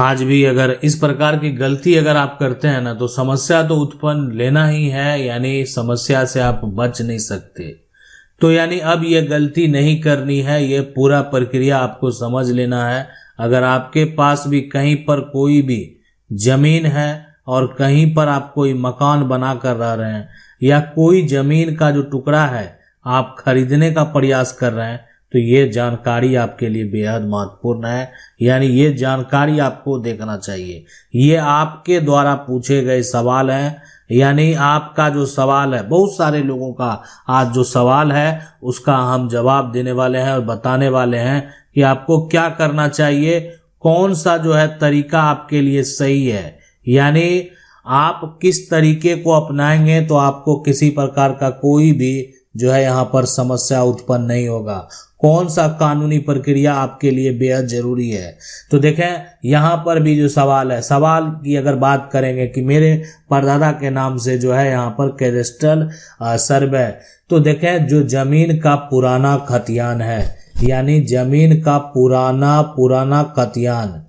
आज भी अगर इस प्रकार की गलती अगर आप करते हैं ना, तो समस्या तो उत्पन्न लेना ही है, यानी समस्या से आप बच नहीं सकते। तो यानी अब ये गलती नहीं करनी है, ये पूरा प्रक्रिया आपको समझ लेना है। अगर आपके पास भी कहीं पर कोई भी जमीन है और कहीं पर आप कोई मकान बना कर रह रहे हैं, या कोई जमीन का जो टुकड़ा है आप खरीदने का प्रयास कर रहे हैं, तो ये जानकारी आपके लिए बेहद महत्वपूर्ण है। यानी ये जानकारी आपको देखना चाहिए। ये आपके द्वारा पूछे गए सवाल हैं, यानी आपका जो सवाल है, बहुत सारे लोगों का आज जो सवाल है उसका हम जवाब देने वाले हैं और बताने वाले हैं कि आपको क्या करना चाहिए, कौन सा जो है तरीका आपके लिए सही है। यानी आप किस तरीके को अपनाएंगे तो आपको किसी प्रकार का कोई भी जो है यहाँ पर समस्या उत्पन्न नहीं होगा। कौन सा कानूनी प्रक्रिया आपके लिए बेहद जरूरी है। तो देखें यहाँ पर भी जो सवाल है, सवाल की अगर बात करेंगे कि मेरे परदादा के नाम से जो है यहाँ पर कैडेस्ट्रल सर्वे, तो देखें जो जमीन का पुराना खतियान है, यानी जमीन का पुराना खतियान,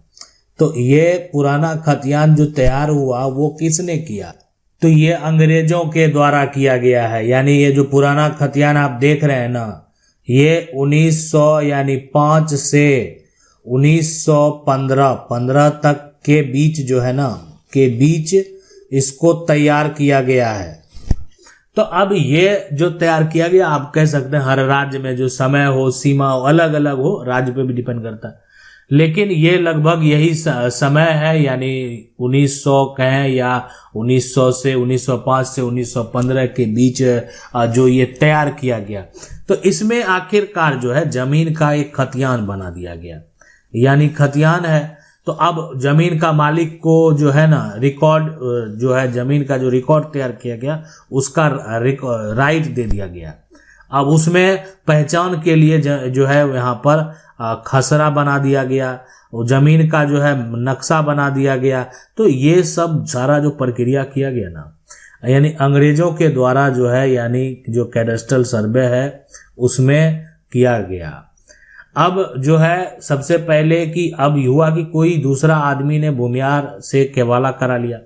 तो ये पुराना खतियान जो तैयार हुआ वो किसने किया, तो ये अंग्रेजों के द्वारा किया गया है। यानी ये जो पुराना खतियान आप देख रहे हैं ना, ये 1900 यानी 5 से 1915 तक के बीच जो है ना, के बीच इसको तैयार किया गया है। तो अब ये जो तैयार किया गया, आप कह सकते हैं हर राज्य में जो समय हो, सीमा हो, अलग अलग हो, राज्य पे भी डिपेंड करता है, लेकिन ये लगभग यही समय है। यानी 1900 कहें या 1900 से 1905 से 1915 के बीच जो ये तैयार किया गया। तो इसमें आखिरकार जो है जमीन का एक खतियान बना दिया गया, यानी खतियान है। तो अब जमीन का मालिक को जो है ना रिकॉर्ड, जो है जमीन का जो रिकॉर्ड तैयार किया गया उसका राइट दे दिया गया। अब उसमें पहचान के लिए जो है यहाँ पर खसरा बना दिया गया, जमीन का जो है नक्शा बना दिया गया। तो ये सब सारा जो प्रक्रिया किया गया ना, यानी अंग्रेजों के द्वारा जो है, यानी जो कैडेस्ट्रल सर्वे है उसमें किया गया। अब जो है सबसे पहले कि अब हुआ कि कोई दूसरा आदमी ने भूमियार से केवाला करा लिया,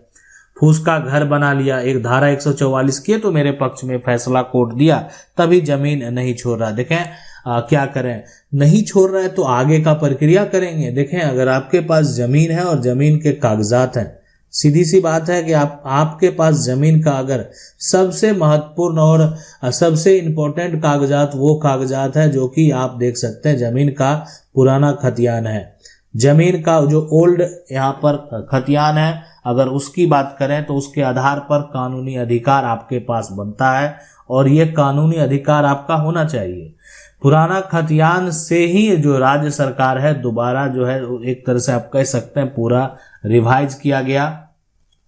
फूस का घर बना लिया, एक धारा 144 किए तो मेरे पक्ष में फैसला कोर्ट दिया, तभी जमीन नहीं छोड़ रहा। देखें क्या करें, नहीं छोड़ रहा है तो आगे का प्रक्रिया करेंगे। देखें अगर आपके पास जमीन है और जमीन के कागजात हैं, सीधी सी बात है कि आपके पास जमीन का अगर सबसे महत्वपूर्ण और सबसे इम्पोर्टेंट कागजात वो कागजात है जो कि आप देख सकते हैं जमीन का पुराना खतियान है। जमीन का जो ओल्ड यहाँ पर खतियान है, अगर उसकी बात करें तो उसके आधार पर कानूनी अधिकार आपके पास बनता है और ये कानूनी अधिकार आपका होना चाहिए। पुराना खतियान से ही जो राज्य सरकार है दोबारा जो है एक तरह से आप कह सकते हैं पूरा रिवाइज किया गया,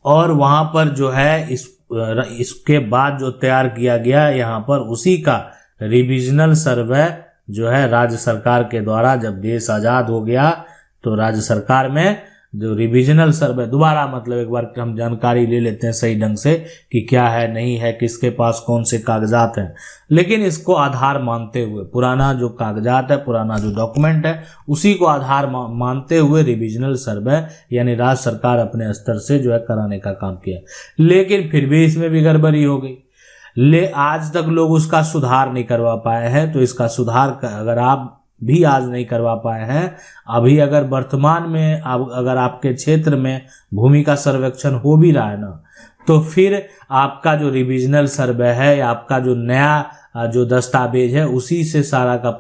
और वहां पर जो है इसके बाद जो तैयार किया गया यहाँ पर उसी का रिविजनल सर्वे जो है राज्य सरकार के द्वारा, जब देश आजाद हो गया तो राज्य सरकार में जो रिविजनल सर्वे दोबारा, मतलब एक बार हम जानकारी ले लेते हैं सही ढंग से कि क्या है नहीं है, किसके पास कौन से कागजात हैं, लेकिन इसको आधार मानते हुए पुराना जो कागजात है, पुराना जो डॉक्यूमेंट है उसी को आधार मानते हुए रिविजनल सर्वे यानी राज्य सरकार अपने स्तर से जो है कराने का काम किया। लेकिन फिर भी इसमें भी गड़बड़ी हो गई, आज तक लोग उसका सुधार नहीं करवा पाए हैं। तो इसका सुधार अगर आप भी आज नहीं करवा पाए हैं, अभी अगर वर्तमान में अगर आपके क्षेत्र में भूमि का सर्वेक्षण हो भी रहा है ना, तो फिर आपका जो रिविजनल सर्वे है, आपका जो नया जो दस्तावेज है उसी से सारा का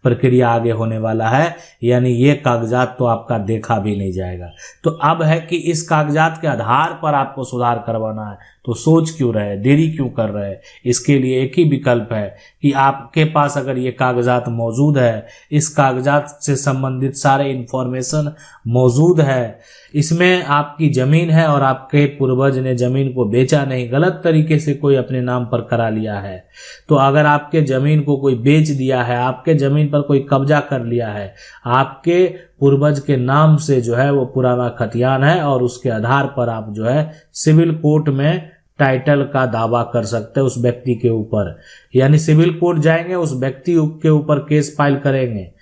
प्रक्रिया आगे होने वाला है, यानी ये कागजात तो आपका देखा भी नहीं जाएगा। तो अब है कि इस कागजात के आधार पर आपको सुधार करवाना है, तो सोच क्यों रहे, देरी क्यों कर रहे। इसके लिए एक ही विकल्प है कि आपके पास अगर ये कागजात मौजूद है, इस कागजात से संबंधित सारे इंफॉर्मेशन मौजूद है, इसमें आपकी जमीन है और आपके पूर्वज ने जमीन को बेचा नहीं, गलत तरीके से कोई अपने नाम पर करा लिया है, तो अगर आपके जमीन को कोई बेच दिया है, आपके जमीन पर कोई कब्जा कर लिया है, आपके पूर्वज के नाम से जो है वो पुराना खतियान है, और उसके आधार पर आप जो है सिविल कोर्ट में टाइटल का दावा कर सकते हैं उस व्यक्ति के ऊपर। यानी सिविल कोर्ट जाएंगे, उस व्यक्ति के ऊपर केस फाइल करेंगे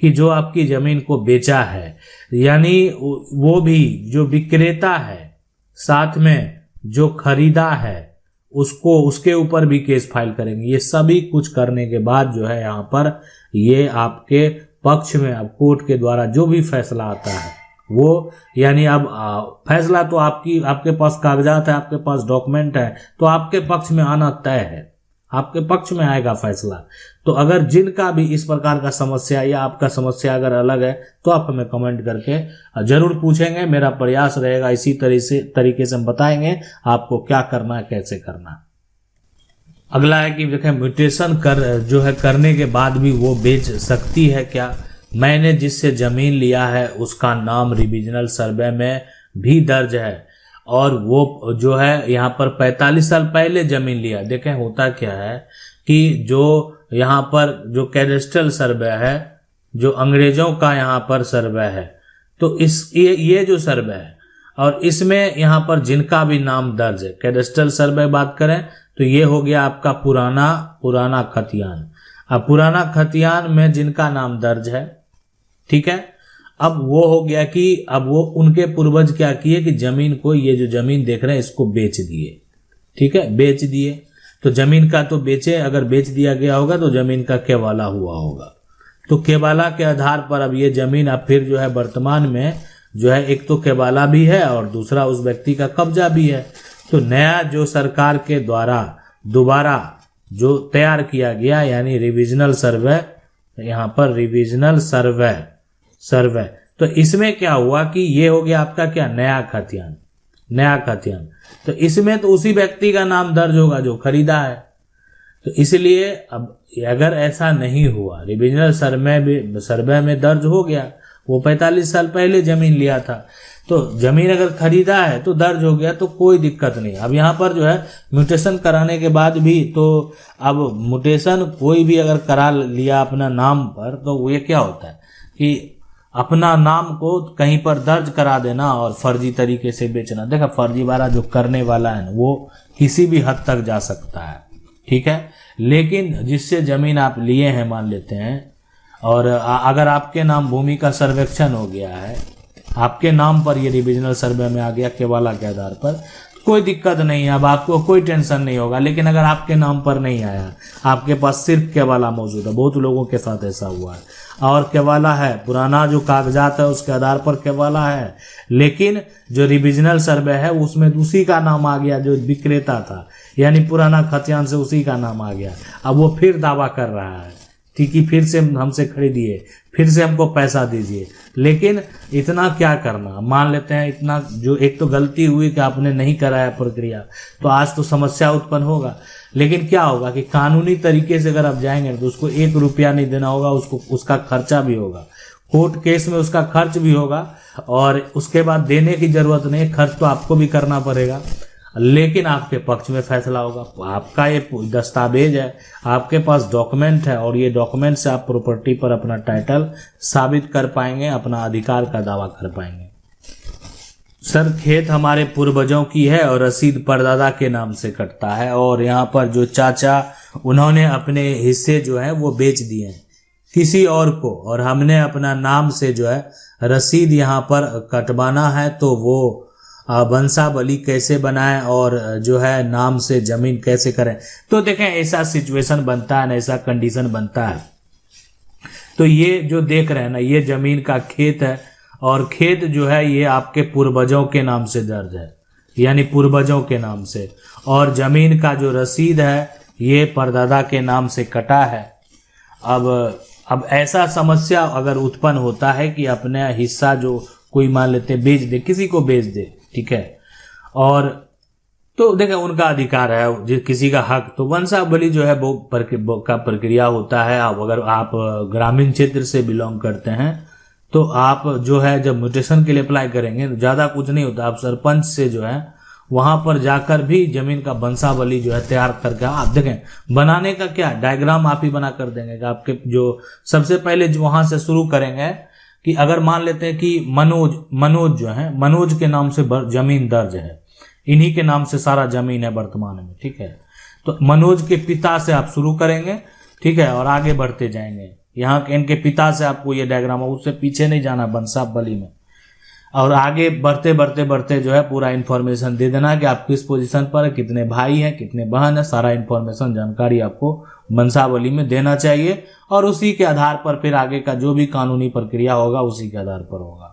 कि जो आपकी जमीन को बेचा है। यानी वो भी जो विक्रेता है साथ में जो खरीदा है उसको, उसके ऊपर भी केस फाइल करेंगे। ये सभी कुछ करने के बाद जो है यहाँ पर ये आपके पक्ष में अब कोर्ट के द्वारा जो भी फैसला आता है वो, यानी अब फैसला तो आपके पास कागजात है, आपके पास डॉक्यूमेंट है, तो आपके पक्ष में आना तय है, आपके पक्ष में आएगा फैसला। तो अगर जिनका भी इस प्रकार का समस्या या आपका समस्या अगर अलग है तो आप हमें कमेंट करके जरूर पूछेंगे। मेरा प्रयास रहेगा इसी तरीके से हम बताएंगे आपको क्या करना है, कैसे करना है। अगला है कि देखें म्यूटेशन करने के बाद भी वो बेच सकती है क्या। मैंने जिससे जमीन लिया है उसका नाम रिविजनल सर्वे में भी दर्ज है और वो जो है यहाँ पर 45 साल पहले जमीन लिया। देखें होता क्या है कि जो यहाँ पर जो कैडेस्ट्रल सर्वे है, जो अंग्रेजों का यहाँ पर सर्वे है, तो ये जो सर्वे है और इसमें यहाँ पर जिनका भी नाम दर्ज है, कैडेस्ट्रल सर्वे बात करें तो ये हो गया आपका पुराना खतियान। अब पुराना खतियान में जिनका नाम दर्ज है, ठीक है, अब वो हो गया कि अब वो उनके पूर्वज क्या किए कि जमीन को, ये जो जमीन देख रहे हैं इसको बेच दिए, ठीक है, बेच दिए। तो जमीन का तो बेचे, अगर बेच दिया गया होगा तो जमीन का केवाला हुआ होगा। तो केवाला के आधार पर अब ये जमीन अब फिर जो है वर्तमान में जो है एक तो केवाला भी है और दूसरा उस व्यक्ति का कब्जा भी है। तो नया जो सरकार के द्वारा दोबारा जो तैयार किया गया यानी रिविजनल सर्वे, यहाँ पर रिविजनल सर्वे, तो इसमें क्या हुआ कि ये हो गया आपका क्या, नया खतियान। तो इसमें तो उसी व्यक्ति का नाम दर्ज होगा जो खरीदा है। तो इसलिए अब अगर ऐसा नहीं हुआ, रिविजनल सर्वे में दर्ज हो गया, वो 45 साल पहले जमीन लिया था, तो जमीन अगर खरीदा है तो दर्ज हो गया तो कोई दिक्कत नहीं। अब यहाँ पर जो है म्यूटेशन कराने के बाद भी, तो अब म्यूटेशन कोई भी अगर करा लिया अपना नाम पर, तो ये क्या होता है कि अपना नाम को कहीं पर दर्ज करा देना और फर्जी तरीके से बेचना। देखा, फर्जी वाला जो करने वाला है वो किसी भी हद तक जा सकता है, ठीक है, लेकिन जिससे जमीन आप लिए हैं मान लेते हैं, और अगर आपके नाम भूमि का सर्वेक्षण हो गया है, आपके नाम पर ये रिविजनल सर्वे में आ गया केवाला के आधार पर, कोई दिक्कत नहीं है, अब आपको कोई टेंशन नहीं होगा। लेकिन अगर आपके नाम पर नहीं आया, आपके पास सिर्फ केवाला मौजूद है, बहुत लोगों के साथ ऐसा हुआ है, और केवाला है, पुराना जो कागजात है उसके आधार पर केवाला है, लेकिन जो रिविजनल सर्वे है उसमें उसी का नाम आ गया जो विक्रेता था, यानी पुराना खतियान से उसी का नाम आ गया। अब वो फिर दावा कर रहा है कि फिर से हमसे खरीदिए, फिर से हमको पैसा दीजिए। लेकिन इतना क्या करना, मान लेते हैं इतना, जो एक तो गलती हुई कि आपने नहीं कराया प्रक्रिया, तो आज तो समस्या उत्पन्न होगा। लेकिन क्या होगा कि कानूनी तरीके से अगर आप जाएंगे तो उसको 1 रुपया नहीं देना होगा, उसको उसका खर्चा भी होगा, कोर्ट केस में उसका खर्च भी होगा, और उसके बाद देने की जरूरत नहीं, खर्च तो आपको भी करना पड़ेगा, लेकिन आपके पक्ष में फैसला होगा। आपका ये दस्तावेज है, आपके पास डॉक्यूमेंट है, और ये डॉक्यूमेंट से आप प्रॉपर्टी पर अपना टाइटल साबित कर पाएंगे, अपना अधिकार का दावा कर पाएंगे। सर, खेत हमारे पूर्वजों की है और रसीद परदादा के नाम से कटता है, और यहाँ पर जो चाचा उन्होंने अपने हिस्से जो है वो बेच दिए हैं किसी और को, और हमने अपना नाम से जो है रसीद यहाँ पर कटवाना है, तो वो वंशावली कैसे बनाएं और जो है नाम से जमीन कैसे करें। तो देखें, ऐसा सिचुएशन बनता है ना, ऐसा कंडीशन बनता है। तो ये जो देख रहे हैं ना, ये जमीन का खेत है, और खेत जो है ये आपके पूर्वजों के नाम से दर्ज है, यानी पूर्वजों के नाम से, और जमीन का जो रसीद है ये परदादा के नाम से कटा है। अब ऐसा समस्या अगर उत्पन्न होता है कि अपना हिस्सा जो कोई मान लेते बेच दे, किसी को बेच दे, ठीक है, और तो देखें उनका अधिकार है, जो किसी का हक, तो वंशावली जो है वो का प्रक्रिया होता है। अब अगर आप ग्रामीण क्षेत्र से बिलोंग करते हैं तो आप जो है जब म्यूटेशन के लिए अप्लाई करेंगे तो ज़्यादा कुछ नहीं होता, आप सरपंच से जो है वहां पर जाकर भी जमीन का वंशावली जो है तैयार करके, आप देखें बनाने का क्या डायग्राम आप ही बना कर देंगे कि आपके जो सबसे पहले जो वहां से शुरू करेंगे कि अगर मान लेते हैं कि मनोज जो है, मनोज के नाम से जमीन दर्ज है, इन्हीं के नाम से सारा जमीन है वर्तमान में, ठीक है, तो मनोज के पिता से आप शुरू करेंगे, ठीक है, और आगे बढ़ते जाएंगे। यहाँ इनके पिता से आपको ये डायग्राम, उससे पीछे नहीं जाना वंशावली में, और आगे बढ़ते बढ़ते बढ़ते जो है पूरा इन्फॉर्मेशन दे देना कि आप किस पोजीशन पर, कितने भाई हैं, कितने बहन है, सारा इन्फॉर्मेशन जानकारी आपको वंशावली में देना चाहिए और उसी के आधार पर फिर आगे का जो भी कानूनी प्रक्रिया होगा उसी के आधार पर होगा।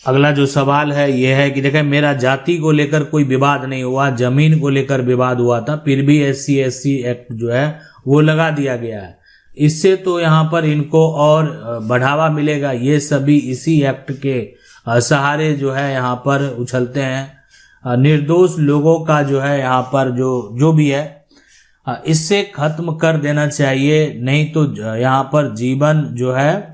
अगला जो सवाल है यह है कि देखें, मेरा जाति को लेकर कोई विवाद नहीं हुआ, जमीन को लेकर विवाद हुआ था, फिर भी SC/SC एक्ट जो है वो लगा दिया गया है। इससे तो यहाँ पर इनको और बढ़ावा मिलेगा। ये सभी इसी एक्ट के सहारे जो है यहाँ पर उछलते हैं। निर्दोष लोगों का जो है यहाँ पर जो भी है इससे खत्म कर देना चाहिए, नहीं तो यहाँ पर जीवन जो है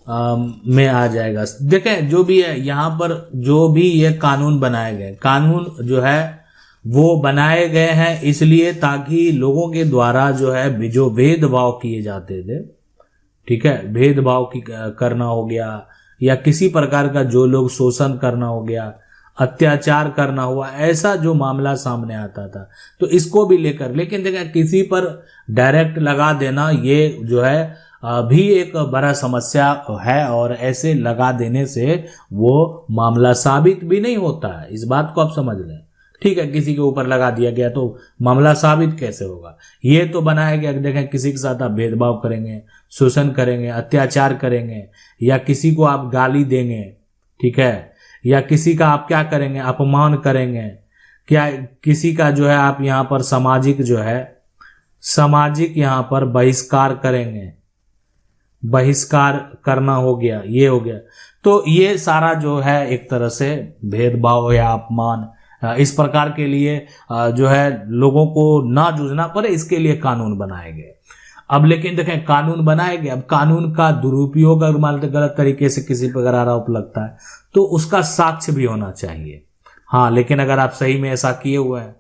में आ जाएगा। देखें, जो भी है यहाँ पर जो भी ये कानून बनाए गए, कानून जो है वो बनाए गए हैं इसलिए ताकि लोगों के द्वारा जो है जो भेदभाव किए जाते थे, ठीक है, भेदभाव की करना हो गया या किसी प्रकार का जो लोग शोषण करना हो गया, अत्याचार करना हुआ, ऐसा जो मामला सामने आता था तो इसको भी लेकर, लेकिन देखें किसी पर डायरेक्ट लगा देना ये जो है भी एक बड़ा समस्या है और ऐसे लगा देने से वो मामला साबित भी नहीं होता है। इस बात को आप समझ लें, ठीक है, किसी के ऊपर लगा दिया गया तो मामला साबित कैसे होगा। ये तो बनाया गया, देखें किसी के साथ आप भेदभाव करेंगे, शोषण करेंगे, अत्याचार करेंगे या किसी को आप गाली देंगे, ठीक है, या किसी का आप क्या करेंगे, अपमान करेंगे, क्या किसी का जो है आप यहाँ पर सामाजिक यहाँ पर बहिष्कार करेंगे, बहिष्कार करना हो गया, ये हो गया। तो ये सारा जो है एक तरह से भेदभाव या अपमान, इस प्रकार के लिए जो है लोगों को ना जूझना पड़े, इसके लिए कानून बनाए गए। अब लेकिन देखें, कानून बनाए गए, अब कानून का दुरुपयोग अगर मान लेते गलत तरीके से किसी पर आरोप लगता है तो उसका साक्ष्य भी होना चाहिए। हाँ, लेकिन अगर आप सही में ऐसा किए हुए हैं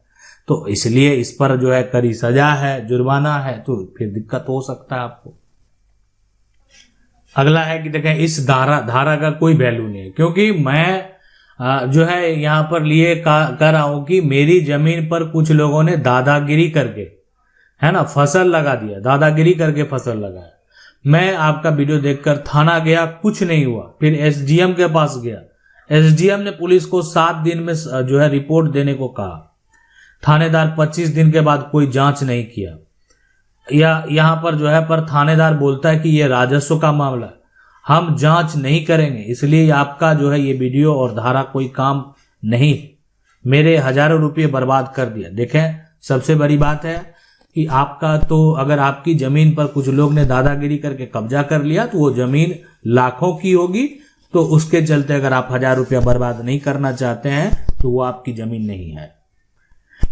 तो इसलिए इस पर जो है कड़ी सजा है, जुर्माना है, तो फिर दिक्कत हो सकता है आपको। अगला है कि देखें, इस धारा का कोई वैल्यू नहीं है, क्योंकि मैं जो है यहाँ पर लिए कर रहा हूं कि मेरी जमीन पर कुछ लोगों ने दादागिरी करके, है ना, फसल लगा दिया, दादागिरी करके फसल लगाया। मैं आपका वीडियो देखकर थाना गया, कुछ नहीं हुआ, फिर SDM के पास गया, SDM ने पुलिस को 7 दिन में जो है रिपोर्ट देने को कहा, थानेदार 25 दिन के बाद कोई जांच नहीं किया, या यहाँ पर जो है पर थानेदार बोलता है कि ये राजस्व का मामला, हम जांच नहीं करेंगे, इसलिए आपका जो है ये वीडियो और धारा कोई काम नहीं, मेरे हजारों रुपये बर्बाद कर दिया। देखें, सबसे बड़ी बात है कि आपका तो अगर आपकी जमीन पर कुछ लोग ने दादागिरी करके कब्जा कर लिया तो वो जमीन लाखों की होगी, तो उसके चलते अगर आप 1000 रुपया बर्बाद नहीं करना चाहते हैं तो वो आपकी जमीन नहीं है।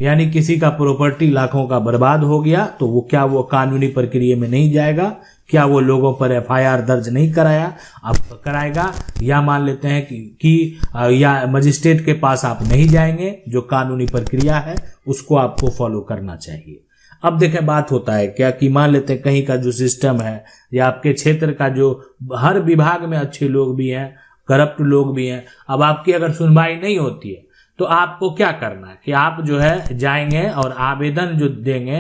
यानी किसी का प्रॉपर्टी लाखों का बर्बाद हो गया तो वो क्या वो कानूनी प्रक्रिया में नहीं जाएगा, क्या वो लोगों पर FIR दर्ज नहीं कराएगा, या मान लेते हैं कि या मजिस्ट्रेट के पास आप नहीं जाएंगे, जो कानूनी प्रक्रिया है उसको आपको फॉलो करना चाहिए। अब देखें, बात होता है क्या कि मान लेते हैं कहीं का जो सिस्टम है या आपके क्षेत्र का जो हर विभाग में अच्छे लोग भी हैं, करप्ट लोग भी हैं, अब आपकी अगर सुनवाई नहीं होती है तो आपको क्या करना है कि आप जो है जाएंगे और आवेदन जो देंगे,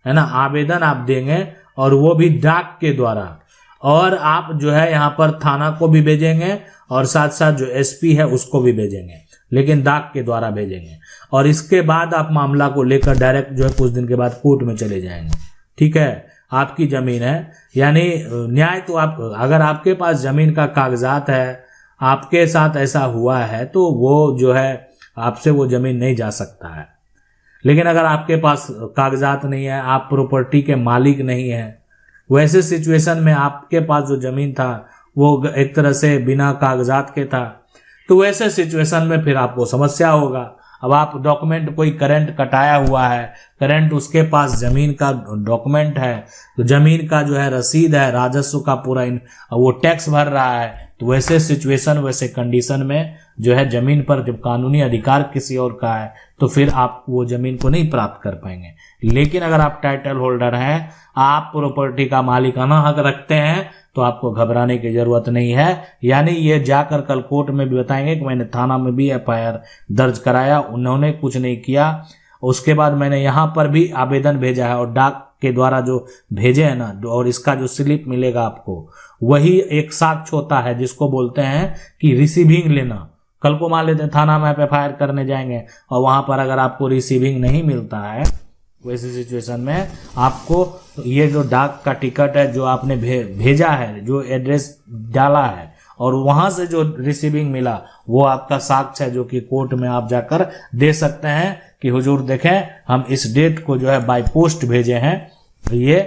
है ना, आवेदन आप देंगे और वो भी डाक के द्वारा, और आप जो है यहाँ पर थाना को भी भेजेंगे और साथ साथ जो SP है उसको भी भेजेंगे, लेकिन डाक के द्वारा भेजेंगे, और इसके बाद आप मामला को लेकर डायरेक्ट जो है कुछ दिन के बाद कोर्ट में चले जाएंगे, ठीक है, आपकी जमीन है। यानी न्याय तो आप, अगर आपके पास जमीन का कागजात है, आपके साथ ऐसा हुआ है तो वो जो है आपसे वो जमीन नहीं जा सकता है। लेकिन अगर आपके पास कागजात नहीं है, आप प्रॉपर्टी के मालिक नहीं है, वैसे सिचुएशन में आपके पास जो जमीन था वो एक तरह से बिना कागजात के था, तो वैसे सिचुएशन में फिर आपको समस्या होगा। अब आप डॉक्यूमेंट, कोई करंट कटाया हुआ है, करंट उसके पास जमीन का डॉक्यूमेंट है, तो जमीन का जो है रसीद है, राजस्व का पूरा वो टैक्स भर रहा है, तो वैसे सिचुएशन, वैसे कंडीशन में जो है जमीन पर जब कानूनी अधिकार किसी और का है तो फिर आप वो जमीन को नहीं प्राप्त कर पाएंगे। लेकिन अगर आप टाइटल होल्डर हैं, आप प्रॉपर्टी का मालिकाना हक रखते हैं, तो आपको घबराने की जरूरत नहीं है। यानी ये जाकर कल कोर्ट में भी बताएंगे कि मैंने थाना में भी FIR दर्ज कराया, उन्होंने कुछ नहीं किया, उसके बाद मैंने यहाँ पर भी आवेदन भेजा है और डाक के द्वारा जो भेजे है ना, और इसका जो स्लिप मिलेगा आपको, वही एक साक्ष्य होता है जिसको बोलते हैं कि रिसीविंग लेना। कल को मान लेते हैं थाना में आप FIR करने जाएंगे और वहां पर अगर आपको रिसीविंग नहीं मिलता है, वैसी सिचुएशन में आपको ये जो डाक का टिकट है जो आपने भेजा है, जो एड्रेस डाला है, और वहां से जो रिसीविंग मिला वो आपका साक्ष्य है, जो कि कोर्ट में आप जाकर दे सकते हैं कि हुजूर देखें हम इस डेट को जो है बाय पोस्ट भेजे हैं, ये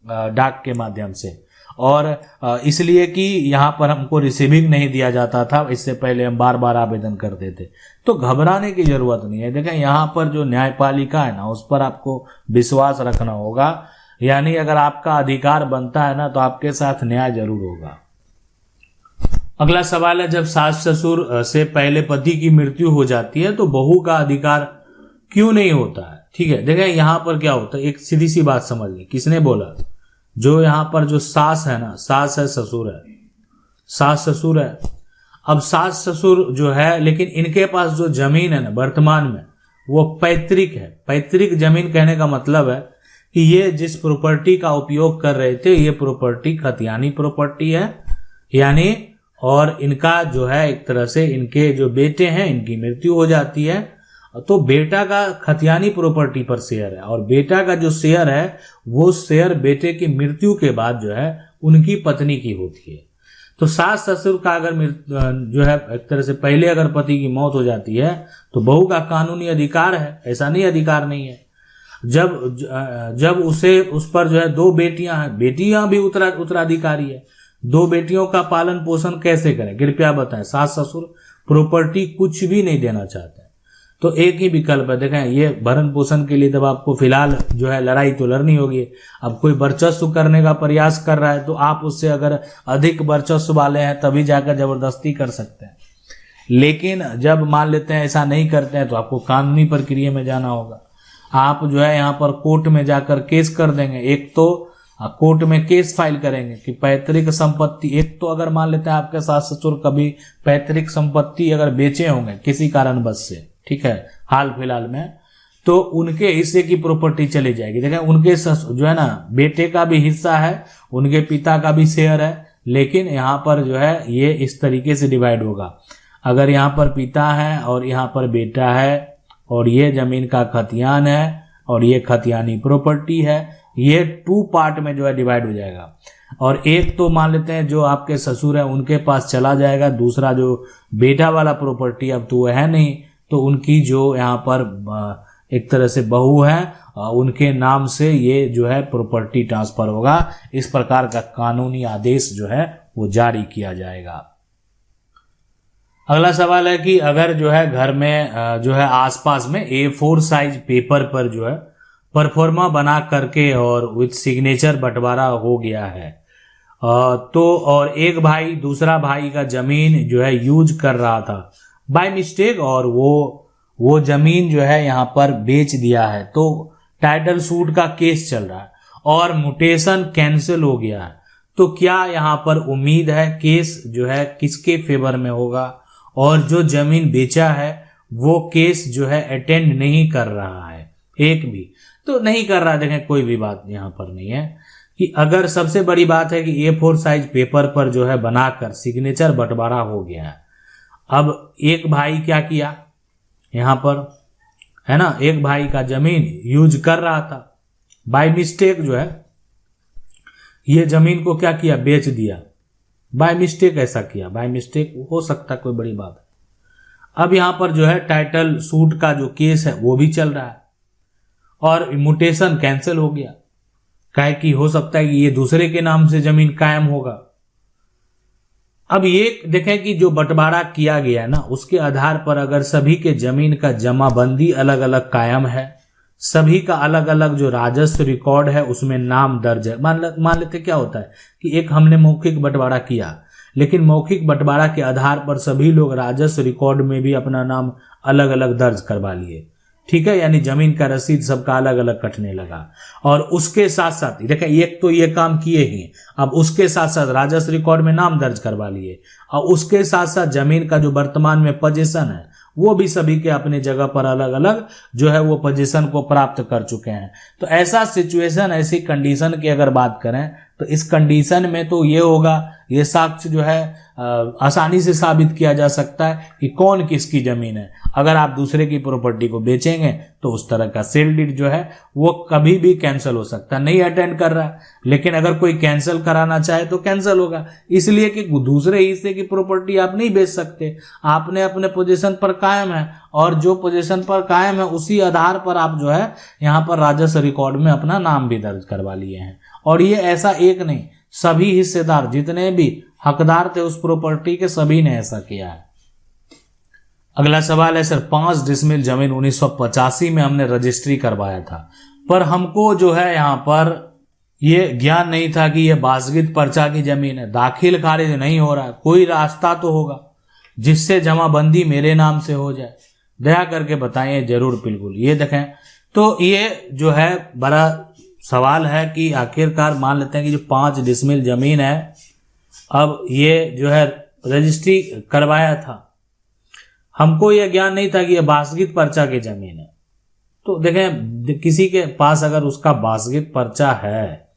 डाक के माध्यम से, और इसलिए कि यहाँ पर हमको रिसीविंग नहीं दिया जाता था, इससे पहले हम बार बार आवेदन करते थे। तो घबराने की जरूरत नहीं है। देखें यहाँ पर जो न्यायपालिका है ना, उस पर आपको विश्वास रखना होगा, यानी अगर आपका अधिकार बनता है ना तो आपके साथ न्याय जरूर होगा। अगला सवाल है, जब सास ससुर से पहले पति की मृत्यु हो जाती है तो बहू का अधिकार क्यों नहीं होता है? ठीक है, देखें यहाँ पर क्या होता है, एक सीधी सी बात समझ लें। किसने बोला? जो यहाँ पर जो सास है ना, सास है ससुर है, सास ससुर है। अब सास ससुर जो है, लेकिन इनके पास जो जमीन है ना वर्तमान में, वो पैतृक है। पैतृक जमीन कहने का मतलब है कि ये जिस प्रॉपर्टी का उपयोग कर रहे थे, ये प्रॉपर्टी खतियानी प्रॉपर्टी है, यानी, और इनका जो है एक तरह से इनके जो बेटे हैं, इनकी मृत्यु हो जाती है तो बेटा का खतियानी प्रॉपर्टी पर शेयर है, और बेटा का जो शेयर है वो शेयर बेटे की मृत्यु के बाद जो है उनकी पत्नी की होती है। तो सास ससुर का अगर जो है एक तरह से पहले अगर पति की मौत हो जाती है तो बहू का कानूनी अधिकार है, ऐसा नहीं अधिकार नहीं है। जब उसे उस पर जो है 2 बेटियां हैं, बेटियां भी उत्तराधिकारी है, 2 बेटियों का पालन पोषण कैसे करें? कृपया बताएं। सास ससुर प्रॉपर्टी कुछ भी नहीं देना चाहते, तो एक ही विकल्प है। देखें, ये भरण पोषण के लिए तब आपको फिलहाल जो है लड़ाई तो लड़नी होगी। अब कोई वर्चस्व करने का प्रयास कर रहा है तो आप उससे अगर अधिक वर्चस्व वाले हैं तभी जाकर जबरदस्ती कर सकते हैं, लेकिन जब मान लेते हैं ऐसा नहीं करते हैं तो आपको कानूनी प्रक्रिया में जाना होगा। आप जो है यहाँ पर कोर्ट में जाकर केस कर देंगे। एक तो कोर्ट में केस फाइल करेंगे कि पैतृक संपत्ति, एक तो अगर मान लेते हैं आपके सास ससुर कभी पैतृक संपत्ति अगर बेचे होंगे किसी कारणवश से, ठीक है, हाल फिलहाल में, तो उनके हिस्से की प्रॉपर्टी चली जाएगी। देखें, उनके जो है ना बेटे का भी हिस्सा है, उनके पिता का भी शेयर है, लेकिन यहाँ पर जो है ये इस तरीके से डिवाइड होगा। अगर यहाँ पर पिता है और यहाँ पर बेटा है और ये जमीन का खतियान है और ये खतियानी प्रॉपर्टी है, ये 2 पार्ट में जो है डिवाइड हो जाएगा। और एक तो मान लेते हैं जो आपके ससुर है उनके पास चला जाएगा, दूसरा जो बेटा वाला प्रॉपर्टी अब तो है नहीं, तो उनकी जो यहाँ पर एक तरह से बहू है उनके नाम से ये जो है प्रॉपर्टी ट्रांसफर होगा। इस प्रकार का कानूनी आदेश जो है वो जारी किया जाएगा। अगला सवाल है कि अगर जो है घर में जो है आसपास में A4 साइज पेपर पर जो है परफॉर्मा बना करके और विथ सिग्नेचर बंटवारा हो गया है, तो और एक भाई दूसरा भाई का जमीन जो है यूज कर रहा था बाय मिस्टेक, और वो जमीन जो है यहाँ पर बेच दिया है, तो टाइटल सूट का केस चल रहा है और म्यूटेशन कैंसिल हो गया है, तो क्या यहाँ पर उम्मीद है केस जो है किसके फेवर में होगा? और जो जमीन बेचा है वो केस जो है अटेंड नहीं कर रहा है, एक भी तो नहीं कर रहा। देखें, कोई भी बात यहाँ पर नहीं है कि अगर सबसे बड़ी बात है कि A4 साइज पेपर पर जो है बनाकर सिग्नेचर बंटवारा हो गया है। अब एक भाई क्या किया यहाँ पर, है ना, एक भाई का जमीन यूज कर रहा था, बाय मिस्टेक जो है ये जमीन को क्या किया, बेच दिया। बाय मिस्टेक ऐसा किया, बाय मिस्टेक हो सकता है, कोई बड़ी बात है। अब यहाँ पर जो है टाइटल सूट का जो केस है वो भी चल रहा है और म्यूटेशन कैंसिल हो गया, काहे कि हो सकता है कि ये दूसरे के नाम से जमीन कायम होगा। अब ये देखें कि जो बंटवारा किया गया है ना, उसके आधार पर अगर सभी के जमीन का जमाबंदी अलग अलग कायम है, सभी का अलग अलग जो राजस्व रिकॉर्ड है उसमें नाम दर्ज है। मान लेते क्या होता है कि एक हमने मौखिक बंटवारा किया, लेकिन मौखिक बंटवारा के आधार पर सभी लोग राजस्व रिकॉर्ड में भी अपना नाम अलग अलग दर्ज करवा लिए, ठीक है, यानी जमीन का रसीद सबका अलग अलग कटने लगा। और उसके साथ साथ देखिए, एक तो ये काम किए ही, अब उसके साथ साथ राजस्व रिकॉर्ड में नाम दर्ज करवा लिए, और उसके साथ साथ जमीन का जो वर्तमान में पोजीशन है वो भी सभी के अपने जगह पर अलग अलग जो है वो पोजीशन को प्राप्त कर चुके हैं। तो ऐसा सिचुएशन, ऐसी कंडीशन की अगर बात करें तो इस कंडीशन में तो ये होगा, ये साक्ष्य जो है आसानी से साबित किया जा सकता है कि कौन किसकी जमीन है। अगर आप दूसरे की प्रॉपर्टी को बेचेंगे तो उस तरह का सेल डीड जो है वो कभी भी कैंसिल हो सकता है, नहीं अटेंड कर रहा है। लेकिन अगर कोई कैंसिल कराना चाहे तो कैंसिल होगा, इसलिए कि दूसरे हिस्से की प्रॉपर्टी आप नहीं बेच सकते, आपने अपने पोजीशन पर कायम है, और जो पोजीशन पर कायम है उसी आधार पर आप जो है यहाँ पर राजस्व रिकॉर्ड में अपना नाम भी दर्ज करवा लिए हैं। और ये ऐसा एक नहीं, सभी हिस्सेदार जितने भी हकदार थे उस प्रॉपर्टी के सभी ने ऐसा किया है। अगला सवाल है सर, 5 डिसमिल जमीन 1985 में हमने रजिस्ट्री करवाया था, पर हमको जो है यहाँ पर ये ज्ञान नहीं था कि ये बासगित पर्चा की जमीन है, दाखिल खारिज नहीं हो रहा है, कोई रास्ता तो होगा जिससे जमाबंदी मेरे नाम से हो जाए, दया करके बताइए। जरूर, बिल्कुल। ये देखें, तो ये जो है बड़ा सवाल है कि आखिरकार मान लेते हैं कि जो 5 डिसमिल जमीन है, अब ये जो है रजिस्ट्री करवाया था, हमको यह ज्ञान नहीं था कि यह बासगित पर्चा की जमीन है। तो देखें, किसी के पास अगर उसका बासगित पर्चा है,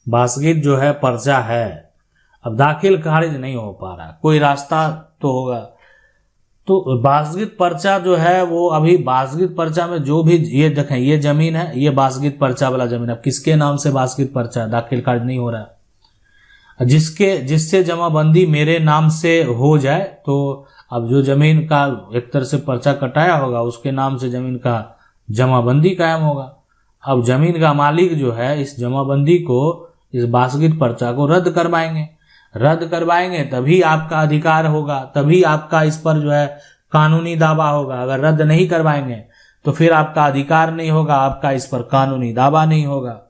बासगित जो है पर्चा है, अब दाखिल खारिज नहीं हो पा रहा, कोई रास्ता तो होगा। तो बासगित पर्चा जो है वो अभी बासगित पर्चा में जो भी, ये देखें ये जमीन है, ये बासगित पर्चा वाला जमीन, अब किसके नाम से बासगित पर्चा है, दाखिल खारिज नहीं हो रहा है, जिससे जमाबंदी मेरे नाम से हो जाए, तो अब जो जमीन का एक तरह से पर्चा कटाया होगा उसके नाम से जमीन का जमाबंदी कायम होगा। अब जमीन का मालिक जो है इस जमाबंदी को, इस बासगित पर्चा को रद्द करवाएंगे तभी आपका अधिकार होगा, तभी आपका इस पर जो है कानूनी दावा होगा। अगर रद्द नहीं करवाएंगे तो फिर आपका अधिकार नहीं होगा, आपका इस पर कानूनी दावा नहीं होगा।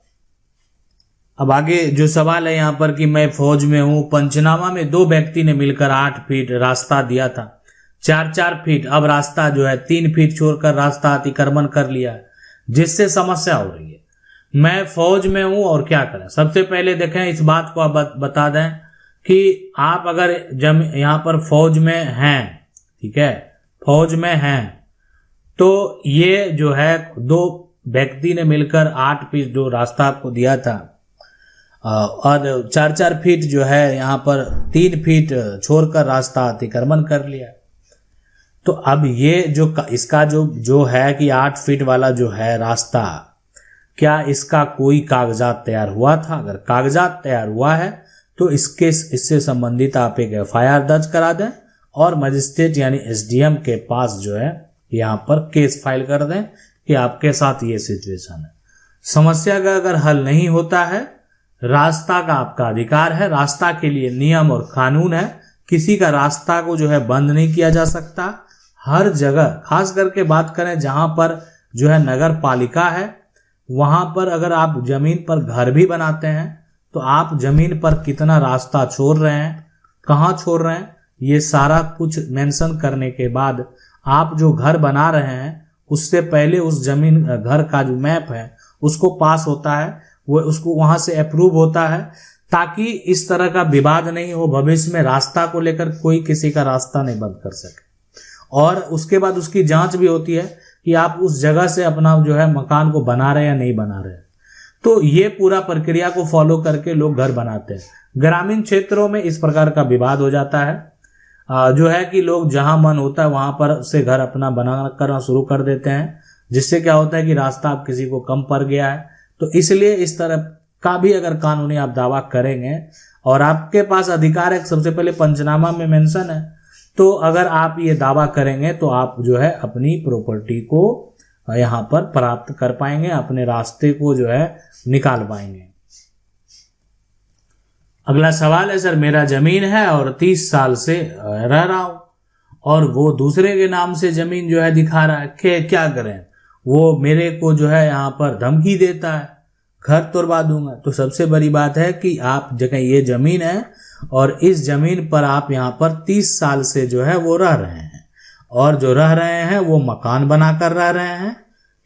अब आगे जो सवाल है यहाँ पर कि मैं फौज में हूं, पंचनामा में 2 व्यक्ति ने मिलकर 8 फीट रास्ता दिया था, 4-4 फीट, अब रास्ता जो है 3 फीट छोड़कर रास्ता अतिक्रमण कर लिया, जिससे समस्या हो रही है। मैं फौज में हूं और क्या करें। सबसे पहले देखें, इस बात को आप बता दें कि आप अगर यहाँ पर फौज में हैं, ठीक है, फौज में हैं, तो ये जो है 2 व्यक्ति ने मिलकर 8 फीट जो रास्ता आपको दिया था, और 4-4 फीट जो है यहाँ पर 3 फीट छोड़कर रास्ता अतिक्रमण कर लिया। तो अब ये जो इसका जो है कि 8 फीट वाला जो है रास्ता, क्या इसका कोई कागजात तैयार हुआ था? अगर कागजात तैयार हुआ है तो इससे संबंधित आप एक FIR दर्ज करा दें और मजिस्ट्रेट यानी SDM के पास जो है यहाँ पर केस फाइल कर दें कि आपके साथ ये सिचुएशन है। समस्या का अगर हल नहीं होता है, रास्ता का आपका अधिकार है, रास्ता के लिए नियम और कानून है, किसी का रास्ता को जो है बंद नहीं किया जा सकता। हर जगह, खास करके बात करें जहां पर जो है नगर पालिका है, वहां पर अगर आप जमीन पर घर भी बनाते हैं तो आप जमीन पर कितना रास्ता छोड़ रहे हैं, कहाँ छोड़ रहे हैं, ये सारा कुछ मेंशन करने के बाद आप जो घर बना रहे हैं उससे पहले उस जमीन घर का जो मैप है उसको पास होता है, वो उसको वहां से अप्रूव होता है, ताकि इस तरह का विवाद नहीं हो, भविष्य में रास्ता को लेकर कोई किसी का रास्ता नहीं बंद कर सके। और उसके बाद उसकी जांच भी होती है कि आप उस जगह से अपना जो है मकान को बना रहे हैं या नहीं बना रहे हैं। तो ये पूरा प्रक्रिया को फॉलो करके लोग घर बनाते हैं। ग्रामीण क्षेत्रों में इस प्रकार का विवाद हो जाता है, जो है कि लोग जहां मन होता है वहां पर से घर अपना बना करना शुरू कर देते हैं, जिससे क्या होता है कि रास्ता अब किसी को कम पड़ गया है। तो इसलिए इस तरह का भी अगर कानूनी आप दावा करेंगे और आपके पास अधिकार है, सबसे पहले पंचनामा में मेंशन है, तो अगर आप ये दावा करेंगे तो आप जो है अपनी प्रॉपर्टी को यहाँ पर प्राप्त कर पाएंगे, अपने रास्ते को जो है निकाल पाएंगे। अगला सवाल है सर, मेरा जमीन है और 30 साल से रह रहा हूं और वो दूसरे के नाम से जमीन जो है दिखा रहा है, क्या करें? वो मेरे को जो है यहाँ पर धमकी देता है, घर तोड़वा दूंगा। तो सबसे बड़ी बात है कि आप जगह ये जमीन है और इस जमीन पर आप यहाँ पर 30 साल से जो है वो रह रहे हैं, और जो रह रहे हैं वो मकान बनाकर रह रहे हैं,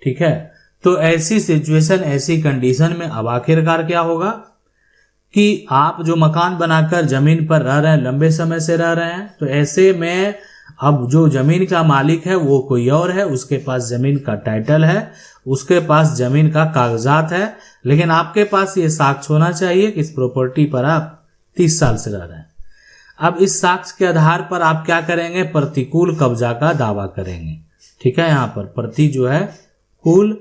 ठीक है। तो ऐसी सिचुएशन, ऐसी कंडीशन में अब आखिरकार क्या होगा कि आप जो मकान बनाकर जमीन पर रह रहे हैं, लंबे समय से रह रहे हैं, तो ऐसे में अब जो जमीन का मालिक है वो कोई और है, उसके पास जमीन का टाइटल है, उसके पास जमीन का कागजात है, लेकिन आपके पास ये साक्ष्य होना चाहिए कि इस प्रॉपर्टी पर आप 30 साल से रह रहे हैं। अब इस साक्ष्य के आधार पर आप क्या करेंगे, प्रतिकूल कब्जा का दावा करेंगे। ठीक है, यहाँ पर प्रति जो है कुल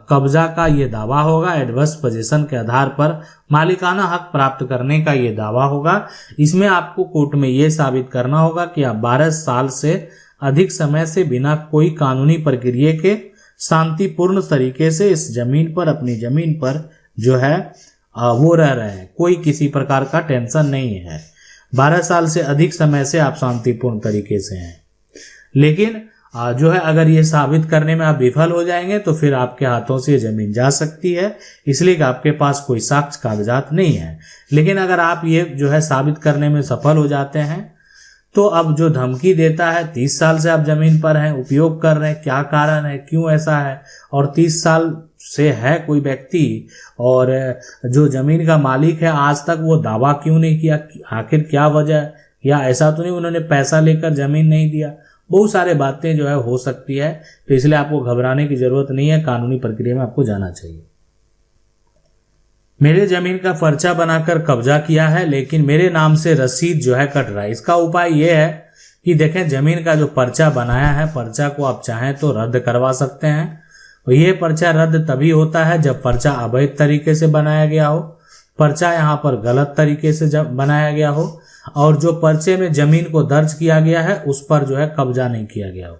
कब्जा का ये दावा होगा, एडवर्स पोजीशन के आधार पर मालिकाना हक प्राप्त करने का ये दावा होगा। इसमें आपको कोर्ट में ये साबित करना होगा कि आप 12 साल से अधिक समय से बिना कोई कानूनी प्रक्रिया के शांतिपूर्ण तरीके से इस जमीन पर, अपनी जमीन पर जो है वो रह रहे हैं, कोई किसी प्रकार का टेंशन नहीं है। 12 साल से अधिक समय से आप शांतिपूर्ण तरीके से हैं। लेकिन जो है अगर ये साबित करने में आप विफल हो जाएंगे तो फिर आपके हाथों से ये जमीन जा सकती है, इसलिए कि आपके पास कोई साक्ष्य कागजात नहीं है। लेकिन अगर आप ये जो है साबित करने में सफल हो जाते हैं तो अब जो धमकी देता है 30 साल से आप जमीन पर हैं, उपयोग कर रहे हैं, क्या कारण है, क्यों ऐसा है, और 30 साल से है कोई व्यक्ति और जो जमीन का मालिक है आज तक वो दावा क्यों नहीं किया, आखिर क्या वजह, या ऐसा तो नहीं उन्होंने पैसा लेकर जमीन नहीं दिया। बहुत सारे बातें जो है हो सकती है, तो इसलिए आपको घबराने की जरूरत नहीं है, कानूनी प्रक्रिया में आपको जाना चाहिए। मेरे जमीन का पर्चा बनाकर कब्जा किया है लेकिन मेरे नाम से रसीद जो है कट रहा है। इसका उपाय यह है कि देखें, जमीन का जो पर्चा बनाया है, पर्चा को आप चाहें तो रद्द करवा सकते हैं। और ये पर्चा रद्द तभी होता है जब पर्चा अवैध तरीके से बनाया गया हो, पर्चा यहाँ पर गलत तरीके से जब बनाया गया हो, और जो पर्चे में जमीन को दर्ज किया गया है उस पर जो है कब्जा नहीं किया गया हो।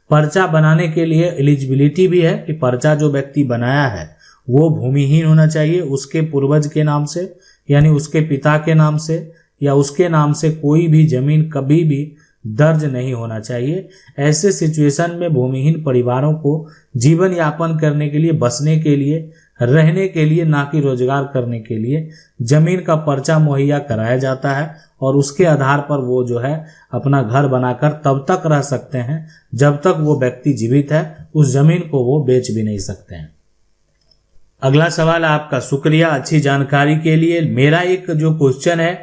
पर्चा बनाने के लिए एलिजिबिलिटी भी है कि पर्चा जो व्यक्ति बनाया है वो भूमिहीन होना चाहिए, उसके पूर्वज के नाम से यानी उसके पिता के नाम से या उसके नाम से कोई भी जमीन कभी भी दर्ज नहीं होना चाहिए। ऐसे सिचुएशन में भूमिहीन परिवारों को जीवन यापन करने के लिए, बसने के लिए, रहने के लिए, ना कि रोजगार करने के लिए जमीन का पर्चा मुहैया कराया जाता है और उसके आधार पर वो जो है अपना घर बनाकर तब तक रह सकते हैं जब तक वो व्यक्ति जीवित है। उस जमीन को वो बेच भी नहीं सकते हैं। अगला सवाल आपका, शुक्रिया अच्छी जानकारी के लिए। मेरा एक जो क्वेश्चन है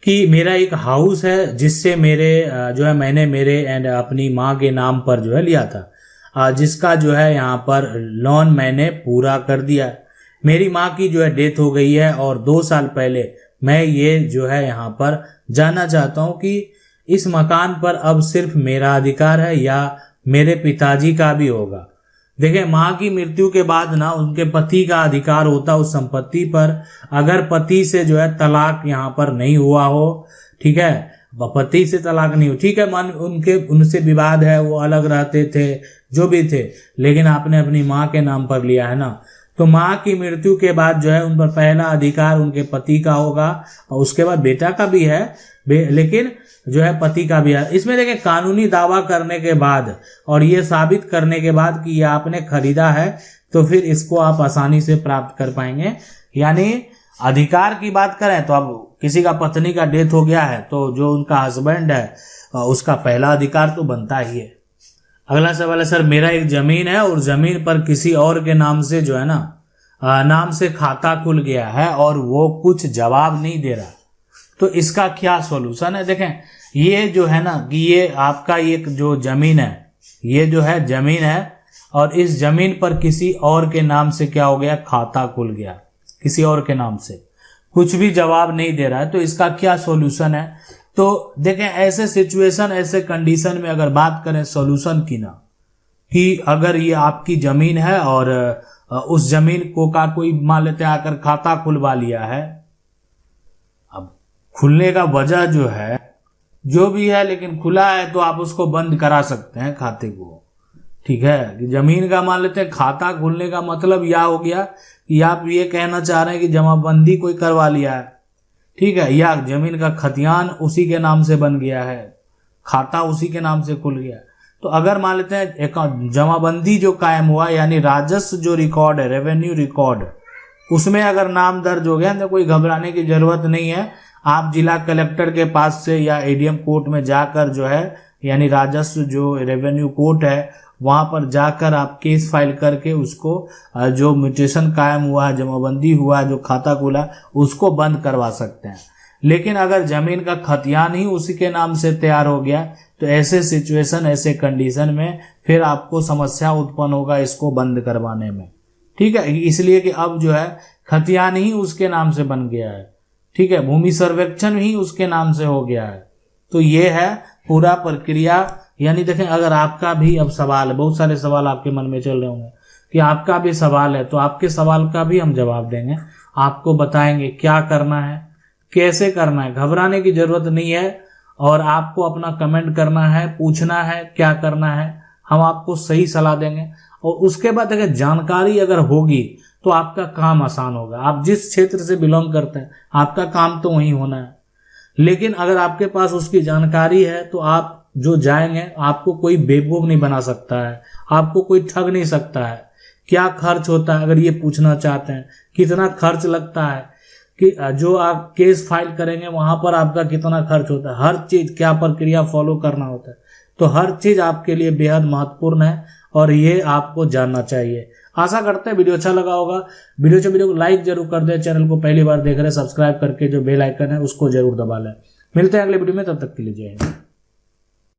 कि मेरा एक हाउस है जिससे मेरे जो है मैंने मेरे एंड अपनी माँ के नाम पर जो है लिया था, जिसका जो है यहाँ पर लोन मैंने पूरा कर दिया। मेरी माँ की जो है डेथ हो गई है और 2 साल पहले मैं ये जो है यहाँ पर जानना चाहता हूँ कि इस मकान पर अब सिर्फ मेरा अधिकार है या मेरे पिताजी का भी होगा। देखिए, माँ की मृत्यु के बाद ना उनके पति का अधिकार होता उस संपत्ति पर। अगर पति से जो है तलाक यहाँ पर नहीं हुआ हो, ठीक है, पति से तलाक नहीं हो, ठीक है, मान उनसे विवाद है, वो अलग रहते थे, जो भी थे, लेकिन आपने अपनी माँ के नाम पर लिया है ना, तो माँ की मृत्यु के बाद जो है उन पर पहला अधिकार उनके पति का होगा और उसके बाद बेटा का भी है, लेकिन जो है पति का भी है। इसमें देखें, कानूनी दावा करने के बाद और ये साबित करने के बाद कि ये आपने खरीदा है तो फिर इसको आप आसानी से प्राप्त कर पाएंगे। यानी अधिकार की बात करें तो अब किसी का पत्नी का डेथ हो गया है तो जो उनका हस्बैंड है उसका पहला अधिकार तो बनता ही है। अगला सवाल है, सर मेरा एक जमीन है और जमीन पर किसी और के नाम से जो है ना नाम से खाता खुल गया है और वो कुछ जवाब नहीं दे रहा, तो इसका क्या सॉल्यूशन है। देखें, ये जो है ना कि ये आपका एक जो जमीन है, ये जो है जमीन है और इस जमीन पर किसी और के नाम से क्या हो गया, खाता खुल गया, किसी और के नाम से कुछ भी जवाब नहीं दे रहा है, तो इसका क्या सॉल्यूशन है। तो देखें, ऐसे सिचुएशन, ऐसे कंडीशन में अगर बात करें सॉल्यूशन की ना, कि अगर ये आपकी जमीन है और उस जमीन को का कोई मान लेते हैं आकर खाता खुलवा लिया है, अब खुलने का वजह जो है जो भी है, लेकिन खुला है तो आप उसको बंद करा सकते हैं खाते को, ठीक है। कि जमीन का मान लेते हैं खाता खुलने का मतलब यह हो गया कि आप ये कहना चाह रहे हैं कि जमाबंदी कोई करवा लिया है, ठीक है, या जमीन का खतियान उसी के नाम से बन गया है, खाता उसी के नाम से खुल गया। तो अगर मान लेते हैं एक जमाबंदी जो कायम हुआ यानी राजस्व जो रिकॉर्ड है, रेवेन्यू रिकॉर्ड, उसमें अगर नाम दर्ज हो गया तो कोई घबराने की जरूरत नहीं है। आप जिला कलेक्टर के पास से या एडीएम कोर्ट में जाकर जो है यानी राजस्व जो रेवेन्यू कोर्ट है वहां पर जाकर आप केस फाइल करके उसको जो म्यूटेशन कायम हुआ, जमाबंदी हुआ, जो खाता खुला, उसको बंद करवा सकते हैं। लेकिन अगर जमीन का खतियान ही उसी के नाम से तैयार हो गया तो ऐसे सिचुएशन, ऐसे कंडीशन में फिर आपको समस्या उत्पन्न होगा इसको बंद करवाने में। ठीक है, इसलिए कि अब जो है खतियान ही उसके नाम से बन गया है। ठीक है, भूमि सर्वेक्षण ही उसके नाम से हो गया है। तो ये है पूरा प्रक्रिया। यानी देखें, अगर आपका भी अब सवाल है, बहुत सारे सवाल आपके मन में चल रहे होंगे कि आपका भी सवाल है, तो आपके सवाल का भी हम जवाब देंगे, आपको बताएंगे क्या करना है, कैसे करना है। घबराने की जरूरत नहीं है और आपको अपना कमेंट करना है, पूछना है क्या करना है, हम आपको सही सलाह देंगे। और उसके बाद अगर जानकारी अगर होगी तो आपका काम आसान होगा। आप जिस क्षेत्र से बिलोंग करते हैं आपका काम तो वही होना है, लेकिन अगर आपके पास उसकी जानकारी है तो आप जो जाएंगे आपको कोई बेवकूफ नहीं बना सकता है, आपको कोई ठग नहीं सकता है। क्या खर्च होता है अगर ये पूछना चाहते हैं, कितना खर्च लगता है, कि जो आप केस फाइल करेंगे वहां पर आपका कितना खर्च होता है, हर चीज क्या प्रक्रिया फॉलो करना होता है, तो हर चीज आपके लिए बेहद महत्वपूर्ण है और ये आपको जानना चाहिए। आशा करते हैं वीडियो अच्छा लगा होगा। वीडियो को लाइक जरूर कर दें, चैनल को पहली बार देख रहे हैं सब्सक्राइब करके जो बेल आइकन है उसको जरूर दबा लें। मिलते हैं अगले वीडियो में, तब तक के लिए जय हिंद।